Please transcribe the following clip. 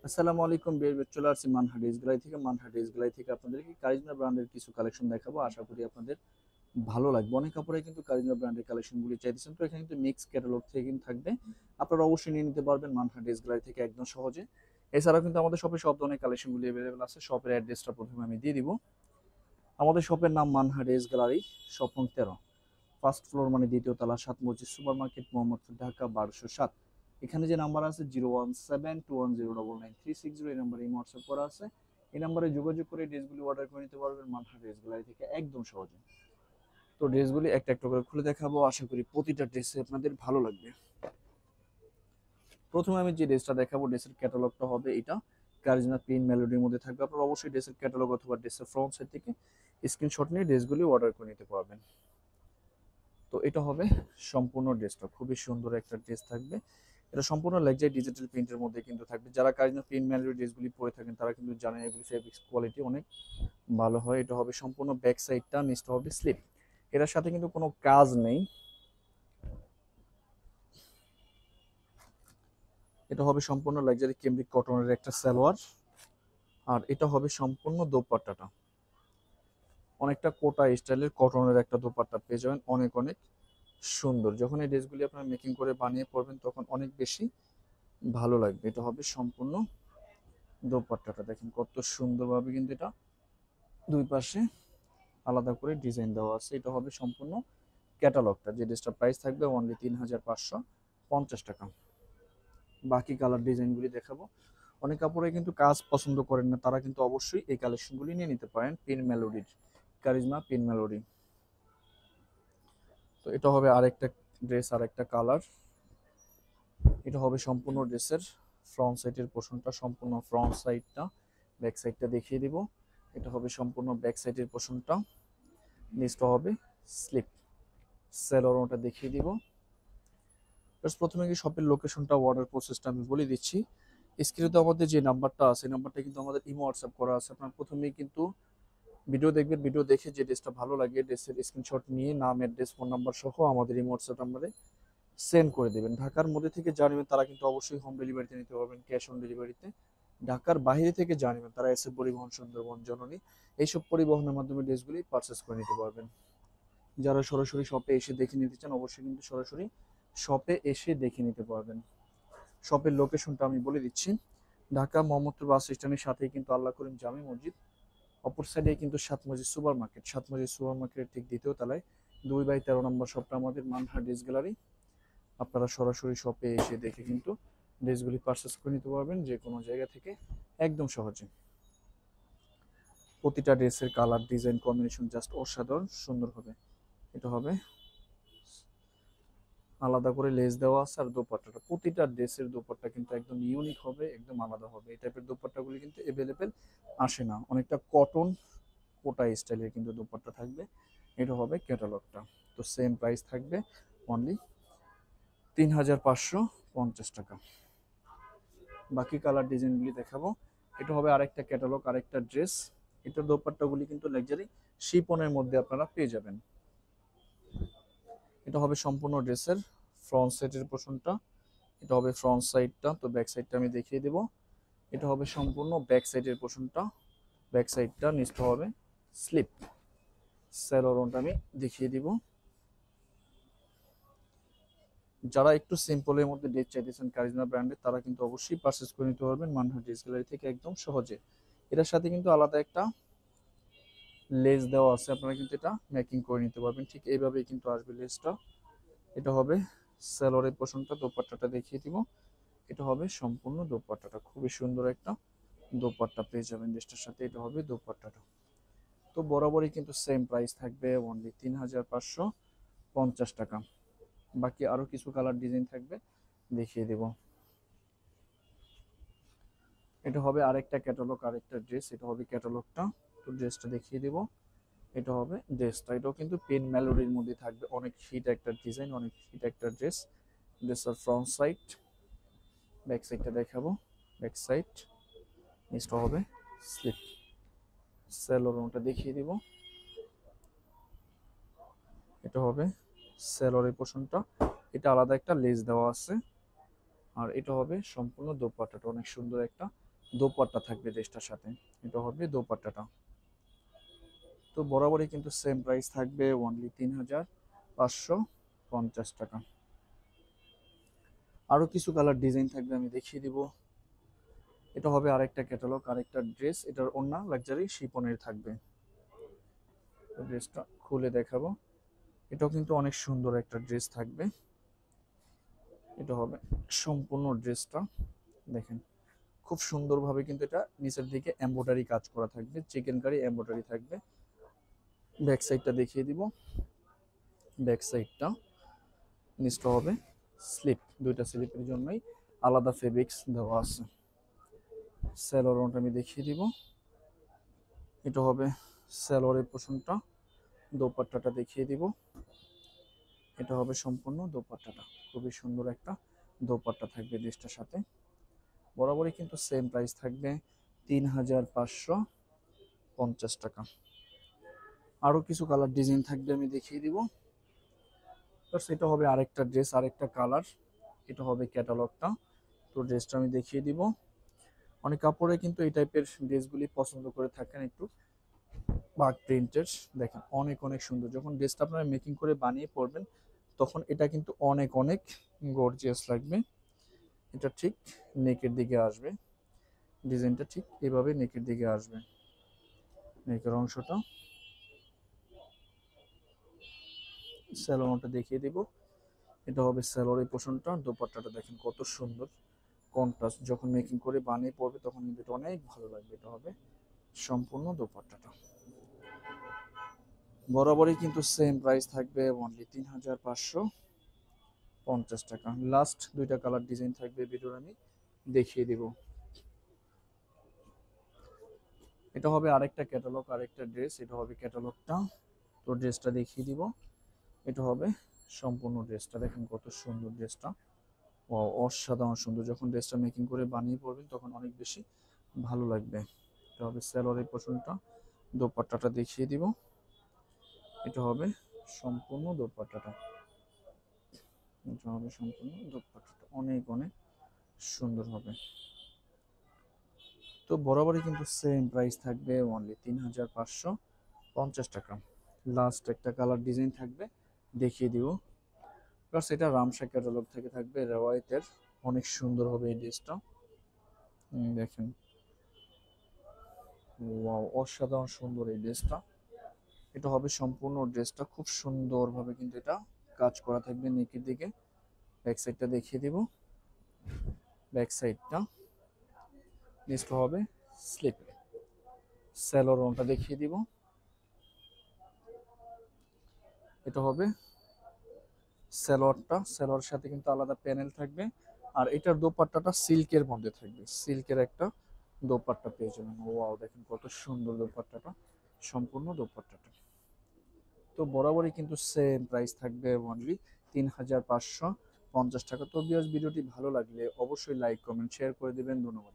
আসসালামু আলাইকুম বিয়ার চলে আসছি মানহাট ড্রেস গ্যালারি থেকে। মানহাট ড্রেস গ্যালারি থেকে আপনাদেরকে কারিজমা ব্র্যান্ডের কিছু কালেকশন দেখাবো, আশা করি আপনাদের ভালো লাগবে। অনেক কাপড়ে কিন্তু কারিজমা ব্র্যান্ডের কালেকশনগুলি চাইতেছেন, তো এখানে কিন্তু মিক্স ক্যাটালগ থেকে কিন্তু থাকবে, আপনারা অবশ্যই নিয়ে নিতে পারবেন মানহাট ড্রেস গ্যালারি থেকে একদম সহজে। এছাড়াও কিন্তু আমাদের শপে সব ধরনের কালেকশনগুলি অ্যাভেলেবেল আছে। শপের অ্যাড্রেসটা প্রথমে আমি দিয়ে দিব। আমাদের শপের নাম মানহাট ড্রেস গ্যালারি, শপ নং 13, ফার্স্ট ফ্লোর মানে দ্বিতীয় তলা, 7 মসজিদ সুপার মার্কেট, মোহাম্মদপুর, ঢাকা 1207। এখানে যে নাম্বার আছে 01721099360, এই নাম্বারে হোয়াটসঅ্যাপ করা আছে। এই নাম্বারে যোগাযোগ করে ড্রেসগুলি অর্ডার করে নিতে পারবেন মানহা ড্রেস গ্যালারি থেকে একদম সহজে। তো ড্রেসগুলি একটা একটা করে খুলে দেখাবো, আশা করি প্রতিটা ড্রেসে আপনাদের ভালো লাগবে। প্রথমে আমি যে ড্রেসটা দেখাবো, ড্রেসের ক্যাটালগটা হবে এটা, কারিজমা প্রিন্ট মেলোডির মধ্যে থাকবে। আপনারা অবশ্যই ড্রেসের ক্যাটালগ অথবা ড্রেসের ফ্রন্ট সাইড থেকে স্ক্রিনশট নিয়ে ড্রেসগুলি অর্ডার করে নিতে পারবেন। তো এটা হবে সম্পূর্ণ ড্রেসটা, খুবই সুন্দর একটা ড্রেস থাকবে। এটা সম্পূর্ণ লাক্সারি ডিজিটাল প্রিন্টের মধ্যে কিন্তু থাকবে। যারা কারিজমা প্রিন্ট ম্যানুয়াল ড্রেসগুলি পরে থাকেন তারা কিন্তু জানেন এগুলি ফেব্রিক্স কোয়ালিটি অনেক ভালো হয়। এটা হবে সম্পূর্ণ ব্যাক সাইডটা, নিচটা হবে স্লিপ। এটার সাথে কিন্তু কোনো কাজ নেই। এটা হবে সম্পূর্ণ লাক্সারি কেমব্রিক কটনের একটা সালোয়ার। আর এটা হবে সম্পূর্ণ দোপাট্টাটা, অনেকটা কোটা স্টাইলের কটনের একটা দোপাট্টা পেয়ে যাবেন, অনেক অনেক সুন্দর। যখন এই ড্রেসগুলি আপনারা মেকিং করে বানিয়ে পরবেন তখন অনেক বেশি ভালো লাগবে। এটা হবে সম্পূর্ণ দোপাট্টাটা, দেখেন কত সুন্দরভাবে কিন্তু এটা দুই পাশে আলাদা করে ডিজাইন দেওয়া আছে। এটা হবে সম্পূর্ণ ক্যাটালগটা, যে ড্রেসটা প্রাইস থাকবে অনলি 3550 টাকা। বাকি কালার ডিজাইনগুলি দেখাবো। অনেক কাপড়ে কিন্তু কাজ পছন্দ করেন না, তারা কিন্তু অবশ্যই এই কালেকশনগুলি নিয়ে নিতে পারেন পিন মেলোডির, কারিজমা পিন মেলোডি। তো এটা হবে আরেকটা ড্রেস, আরেকটা কালার। এটা হবে সম্পূর্ণ ড্রেসের ফ্রন্ট সাইডের পোর্শনটা, সম্পূর্ণ ফ্রন্ট সাইডটা, ব্যাক সাইডটা দেখিয়ে দিব। এটা হবে সম্পূর্ণ ব্যাক সাইডের পোর্শনটা, নিচটা হবে স্লিপ। সেলরটা দেখিয়ে দিব। প্রথমে কি শপের লোকেশনটা, অর্ডার প্রসেসটা আমি বলে দিচ্ছি। স্ক্রিনে তো আমাদের যে নাম্বারটা আছে, নাম্বারটা কিন্তু আমাদের ইমো হোয়াটসঅ্যাপ করা আছে। আপনার প্রথমেই কিন্তু ভিডিও দেখবেন, ভিডিও দেখে যে ড্রেসটা ভালো লাগে ড্রেসের স্ক্রিনশট নিয়ে নাম, অ্যাড্রেস, ফোন নাম্বার সহ আমাদের ইমো হোয়াটসঅ্যাপ নাম্বারে সেন্ড করে দেবেন। ঢাকার মধ্যে থেকে জানিবেন তারা কিন্তু অবশ্যই হোম ডেলিভারিতে নিতে পারবেন, ক্যাশ অন ডেলিভারিতে। ঢাকার বাইরে থেকে জানিবেন তারা এসে পরিবহন, সুন্দরবন, জননী, এইসব পরিবহনের মাধ্যমে ড্রেসগুলি পারচেস করে নিতে পারবেন। যারা সরাসরি শপে এসে দেখে নিতে চান অবশ্যই কিন্তু সরাসরি শপে এসে দেখে নিতে পারবেন। শপের লোকেশনটা আমি বলে দিচ্ছি। ঢাকা মোহাম্মদপুর বাস স্ট্যান্ডের সাথেই কিন্তু আল্লাহ করিম জামে মসজিদ, অপর সাইডে কিন্তু 7 মসজিদ সুপার মার্কেট, 7 মসজিদ সুপার মার্কেটের ঠিক দ্বিতীয় তলায় 2/13 নম্বর শপটা আমাদের মানহার ড্রেস গ্যালারি। আপনারা সরাসরি শপে এসে দেখে কিন্তু ড্রেসগুলি পারচেস করে নিতে পারবেন যে কোনো জায়গা থেকে একদম সহজে। প্রতিটা ড্রেসের কালার, ডিজাইন, কম্বিনেশন জাস্ট অসাধারণ সুন্দর হবে। এটা হবে আলাদা করে লেস দেওয়া আছে। আর দোপাট্টাটা, প্রতিটা ড্রেসের দোপাট্টা কিন্তু একদম ইউনিক হবে, একদম আলাদা হবে। এই টাইপের দোপাট্টাগুলি কিন্তু অ্যাভেলেবেল আসে না, অনেকটা কটন কোটা স্টাইলের কিন্তু দোপাট্টা থাকবে। এটা হবে ক্যাটালগটা। তো সেম প্রাইস থাকবে অনলি 3550 টাকা। বাকি কালার ডিজাইনগুলি দেখাবো। এটা হবে আরেকটা ক্যাটালগ, আরেকটা ড্রেস। এটার দোপাট্টাগুলি কিন্তু লাক্সারি শিপনের মধ্যে আপনারা পেয়ে যাবেন। এটা হবে সম্পূর্ণ ড্রেসের ফ্রন্ট সাইডের পোর্শনটা। এটা হবে ফ্রন্ট সাইডটা, তো ব্যাক সাইডটা আমি দেখিয়ে দেব। এটা হবে সম্পূর্ণ ব্যাক সাইডের পোর্শনটা, ব্যাক সাইডটা, নিচটা হবে স্লিপ। স্যালোরনটা আমি দেখিয়ে দিব। যারা একটু সিম্পলের মধ্যে ড্রেস চাইতেছেন কারিজমা ব্র্যান্ডের, তারা কিন্তু অবশ্যই পারচেস করে নিতে পারবেন মানহার ড্রেস গ্যালারি থেকে একদম সহজে। এটার সাথে কিন্তু আলাদা একটা লেস দেওয়া আছে, আপনারা কিন্তু এটা মেকিং করে নিতে পারবেন। ঠিক এইভাবেই কিন্তু আসবে লেসটা। এটা হবে স্যালোরের পোর্শনটা, দোপাট্টাটা দেখিয়ে দিব। এটা হবে সম্পূর্ণ দোপাট্টাটা, খুবই সুন্দর একটা দোপাট্টা পেয়ে যাবেন ড্রেসটার সাথে। এটা হবে দোপাট্টাটা। তো বরাবরই কিন্তু সেম প্রাইস থাকবে অনলি 3550 টাকা। বাকি আরো কিছু কালার ডিজাইন থাকবে, দেখিয়ে দেব। এটা হবে আরেকটা ক্যাটালগ, আরেকটা ড্রেস। এটা হবে ক্যাটালগটা, তো ড্রেসটা দেখিয়ে দেব। এটা হবে ড্রেসটা, এটাও কিন্তু পেন মেলোডির মধ্যে থাকবে, অনেক হিট একটা ডিজাইন, অনেক হিট একটা ড্রেস। ড্রেসের ফ্রন্ট সাইড, ব্যাক সাইডটা দেখাবো। ব্যাক সাইড, নিচটা হবে স্লিপ। স্যালোরনটা দেখিয়ে দিব। এটা হবে স্যালোরের পোর্শনটা, এটা আলাদা একটা লেস দেওয়া আছে। আর এটা হবে সম্পূর্ণ দোপাট্টাটা, অনেক সুন্দর একটা দোপাট্টা থাকবে ড্রেসটার সাথে। এটা হবে দোপাট্টাটা। তো বরাবরই কিন্তু সেম প্রাইস থাকবে, অনলি 3550 টাকা। আরো কিছু কালার ডিজাইন থাকবে, আমি দেখিয়ে দিব। এটা হবে আরেকটা ক্যাটালগ, আরেকটা ড্রেস। এটার ওড়না লাক্সারি শিপনের থাকবে। ড্রেসটা খুলে দেখাবো। এটাও কিন্তু অনেক সুন্দর একটা ড্রেস থাকবে। এটা হবে সম্পূর্ণ ড্রেসটা, দেখেন খুব সুন্দরভাবে কিন্তু এটা নিচের দিকে এমব্রয়ডারি কাজ করা থাকবে, চিকেন কারি এমব্রয়ডারি থাকবে। ব্যাক সাইডটা দেখিয়ে দিব। ব্যাক সাইডটা নিচটা হবে স্লিপ, দুইটা স্লিপের জন্যই আলাদা ফেব্রিক্স দেওয়া আছে। স্যালোয়ারটা আমি দেখিয়ে দিব। এটা হবে স্যালোয়ারের পোর্শনটা। দোপাট্টাটা দেখিয়ে দিব। এটা হবে সম্পূর্ণ দোপাট্টাটা, খুবই সুন্দর একটা দোপাট্টা থাকবে ড্রেসটার সাথে। বরাবরই কিন্তু সেম প্রাইস থাকবে, 3550 টাকা। আরো কিছু কালার ডিজাইন থাকবে, আমি দেখিয়ে দিব। এটা হবে আরেকটা ড্রেস, আরেকটা কালার। এটা হবে ক্যাটালগটা। তো ড্রেসটা আমি দেখিয়ে দিব। অনেক কাপড়ে কিন্তু এই টাইপের ড্রেসগুলি পছন্দ করে থাকেন, একটু বাগ প্রিন্টের। দেখেন অনেক অনেক সুন্দর। যখন ড্রেসটা আপনারা মেকিং করে বানিয়ে পরবেন, তখন এটা কিন্তু অনেক অনেক গর্জিয়াস লাগবে। এটা ঠিক নেকের দিকে আসবে, ডিজাইনটা ঠিক এভাবে নেকের দিকে আসবে। নেকের অংশটা, স্যালোনটা দেখিয়ে দিব। এটা হবে স্যালোয়ারের পোর্শনটা। দোপাট্টাটা দেখেন কত সুন্দর কন্ট্রাস্ট, যখন মেকিং করে বানিয়ে পড়বে তখন কিন্তু এটা অনেক ভালো লাগবে। এটা হবে সম্পূর্ণ দোপাট্টাটা। বরাবরই কিন্তু সেম প্রাইস থাকবে, অনলি 3550 টাকা। লাস্ট দুইটা কালার ডিজাইন থাকবে, ভিডিওর আমি দেখিয়ে দিব। এটা হবে আরেকটা ক্যাটালগ, আরেকটা ড্রেস। এটা হবে ক্যাটালগটা। তো ড্রেসটা দেখিয়ে দিব। এটা হবে সম্পূর্ণ ড্রেসটা, দেখেন কত সুন্দর ড্রেসটা। অসাধারণ সুন্দর। যখন ড্রেসটা মেকিং করে বানিয়ে পড়বেন তখন অনেক বেশি ভালো লাগবে। এটা হবে স্যালোয়ারের পোর্শনটা। দোপাট্টাটা দেখিয়ে দিব। এটা হবে সম্পূর্ণ দোপাট্টাটা। এটা হবে সম্পূর্ণ দোপাট্টাটা, অনেক অনেক সুন্দর হবে। তো বরাবরই কিন্তু সেম প্রাইস থাকবে, অনলি 3550 টাকা। লাস্ট একটা কালার ডিজাইন থাকবে, দেখিয়ে দিব। প্লাস এটা রামসা ক্যাটালগ থেকে থাকবে, রেওয়ায়তের। অনেক সুন্দর হবে এই ড্রেসটা। দেখেন ওয়াও, অসাধারণ সুন্দর এই ড্রেসটা। এটা হবে সম্পূর্ণ ড্রেসটা, খুব সুন্দরভাবে কিন্তু এটা কাজ করা থাকবে নেকের দিকে। ব্যাক সাইডটা দেখিয়ে দিব। ব্যাক সাইডটা নেক্সট হবে স্লিপ। স্যালোয়ারটা দেখিয়ে দিব। এটা হবে স্যালোয়ারটা। স্যালোয়ারের সাথে কিন্তু আলাদা প্যানেল থাকবে। আর এটার দোপাট্টাটা সিল্কের মধ্যে থাকবে, সিল্কের একটা দোপাট্টা পেয়ে যাবেন। ওয়াও, দেখেন কত সুন্দর দোপাট্টাটা, সম্পূর্ণ দোপাট্টাটা। তো বরাবরই কিন্তু সেম প্রাইস থাকবে, অনলি 3550 টাকা। তো ভিউয়ার্স, ভিডিওটি ভালো লাগলে অবশ্যই লাইক কমেন্ট শেয়ার করে দিবেন। ধন্যবাদ।